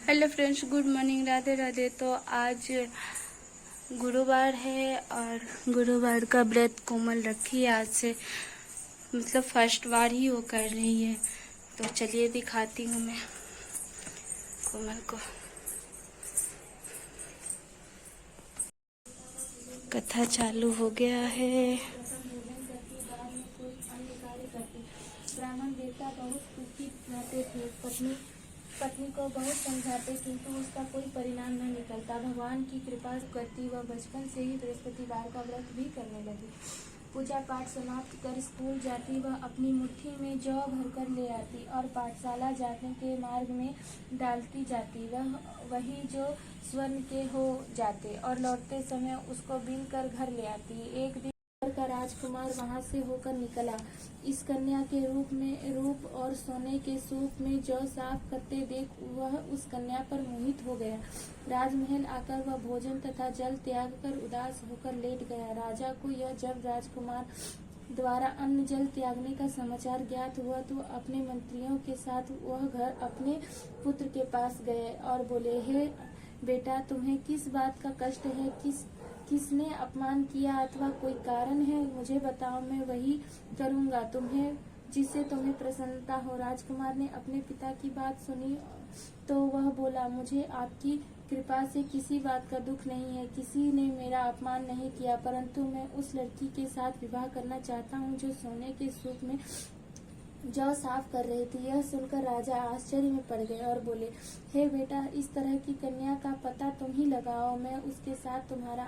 Hello friends, good morning, Radhe Radhe. तो आज गुरुवार है और गुरुवार का व्रत कोमल रखी है। आज से मतलब फर्स्ट बार ही वो कर रही है। तो चलिए दिखाती हूँ मैं कोमल को। कथा चालू हो गया है। ब्राह्मण देवता बहुत दुखी रहते थे। पत्नी को बहुत समझाते किंतु उसका कोई परिणाम न निकलता। भगवान की कृपा करती वह बचपन से ही बृहस्पतिवार का व्रत भी करने लगी। पूजा पाठ समाप्त कर स्कूल जाती वह अपनी मुट्ठी में जौ भरकर ले आती और पाठशाला जाने के मार्ग में डालती जाती। वही जो स्वर्ण के हो जाते और लौटते समय उसको बीन कर घर ले आती। एक दिन का राजकुमार वहां से होकर निकला। इस कन्या के रूप और सोने के सूप में जौ साफ करते देख वह उस कन्या पर मोहित हो गया। राजमहल आकर वह भोजन तथा जल त्याग कर उदास होकर लेट गया। राजा को यह जब राजकुमार द्वारा अन्न जल त्यागने का समाचार ज्ञात हुआ तो अपने मंत्रियों के साथ वह घर अपने पुत्र के पास गए और बोले, हे बेटा, तुम्हें किस बात का कष्ट है? किसने अपमान किया अथवा कोई कारण है? मुझे बताओ, मैं वही करूँगा जिससे तुम्हें प्रसन्नता हो। राजकुमार ने अपने पिता की बात सुनी तो वह बोला, मुझे आपकी कृपा से किसी बात का दुख नहीं है। किसी ने मेरा अपमान नहीं किया, परंतु मैं उस लड़की के साथ विवाह करना चाहता हूँ जो सोने के सूप में जौ साफ कर रही थी। यह सुनकर राजा आश्चर्य में पड़ गए और बोले, हे बेटा, इस तरह की कन्या का पता तुम ही लगाओ। मैं उसके साथ तुम्हारा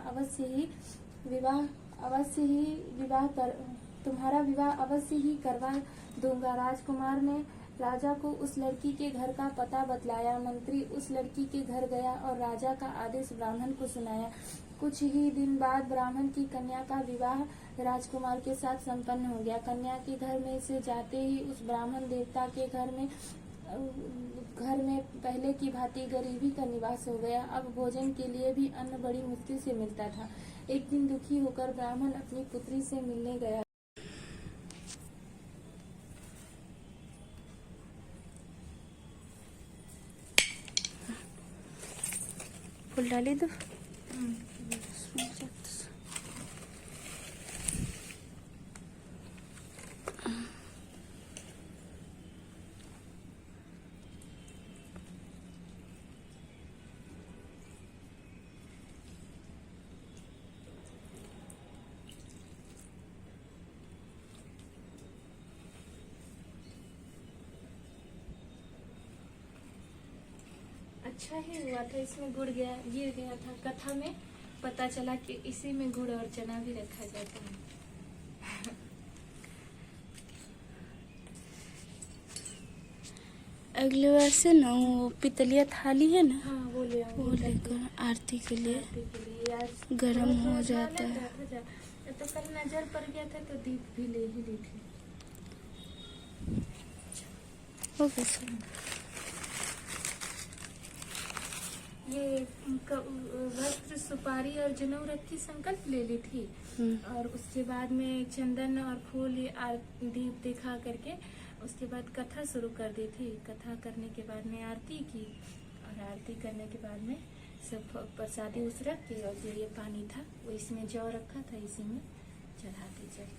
विवाह अवश्य ही करवा दूंगा। राजकुमार ने राजा को उस लड़की के घर का पता बतलाया। मंत्री उस लड़की के घर गया और राजा का आदेश ब्राह्मण को सुनाया। कुछ ही दिन बाद ब्राह्मण की कन्या का विवाह राजकुमार के साथ संपन्न हो गया। कन्या के घर में से जाते ही उस ब्राह्मण देवता के घर में पहले की भांति गरीबी का निवास हो गया। अब भोजन के लिए भी अन्न बड़ी मुश्किल से मिलता था। एक दिन दुखी होकर ब्राह्मण अपनी पुत्री से मिलने गया। फूल डाली दो। अच्छा ही हुआ था, इसमें गिर गया था। कथा में पता चला कि इसी में गुड़ और चना भी रखा जाता है। अगले बार से ना वो पितलिया थाली है ना, हाँ, वो लेकर आरती के लिए गर्म हो जाता है। तो कल नजर पड़ गया था तो दीप भी ले ही ली थी। Okay sir. ये वस्त्र, सुपारी और जनेऊ रख की संकल्प ले ली थी और उसके बाद में चंदन और फूल दीप दिखा करके उसके बाद कथा शुरू कर दी थी। कथा करने के बाद में आरती की और आरती करने के बाद में सब प्रसादी उस रख के और जो ये पानी था वो इसमें जौ रखा था, इसी में चढ़ा दी जाए।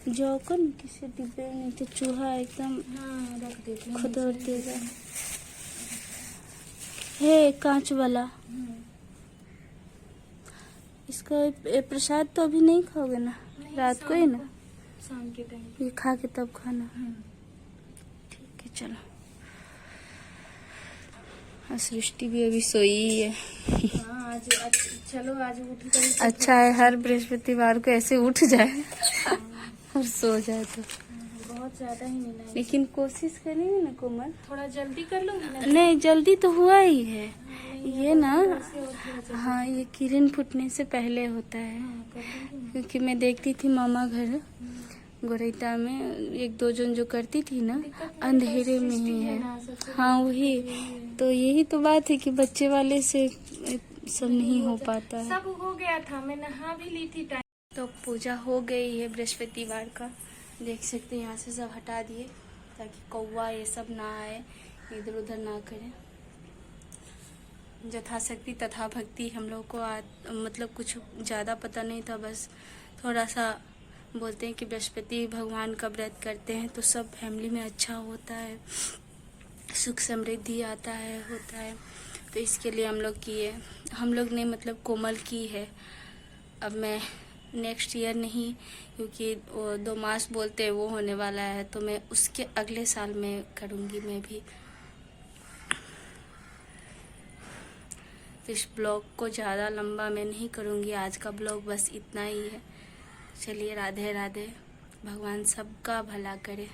जौ को न किसी डिब्बे में, नहीं तो चूहा एकदम रख देते खदोर देगा। हे कांच वाला, इसका प्रसाद तो अभी नहीं खाओगे ना? रात को ही ना, शाम के टाइम ये खा के तब खाना। ठीक है, चलो। सृष्टि भी अभी सोई है। हाँ, आज उठ गई। अच्छा है हर बृहस्पतिवार को ऐसे उठ जाए और सो जाए तो बहुत ज्यादा ही नींद आई। लेकिन कोशिश करेंगे ना कोमल, थोड़ा जल्दी कर लूंगी ना। नहीं, जल्दी तो हुआ ही है ये ना। हाँ, ये किरण फूटने से पहले होता है। क्योंकि मैं देखती थी मामा घर गोरैता में एक दो जन जो करती थी ना, अंधेरे में ही है। हाँ, वही तो, यही तो बात है कि बच्चे वाले से सब नहीं हो पाता है। सब हो गया था, मैं नहा भी ली थी टाइम। तो पूजा हो गई है बृहस्पतिवार का, देख सकते हैं। यहाँ से सब हटा दिए ताकि कौवा ये सब ना आए, इधर उधर ना करे। यथाशक्ति तथा भक्ति। हम लोग को मतलब कुछ ज़्यादा पता नहीं था, बस थोड़ा सा बोलते हैं कि बृहस्पति भगवान का व्रत करते हैं तो सब फैमिली में अच्छा होता है, सुख समृद्धि आता है, होता है। तो इसके लिए हम लोग किए, हम लोग ने मतलब कोमल की है। अब मैं नेक्स्ट ईयर नहीं, क्योंकि वो 2 मास बोलते हैं वो होने वाला है, तो मैं उसके अगले साल में करूँगी मैं भी। तो इस ब्लॉग को ज़्यादा लंबा मैं नहीं करूँगी, आज का ब्लॉग बस इतना ही है। चलिए, राधे राधे, भगवान सबका भला करे।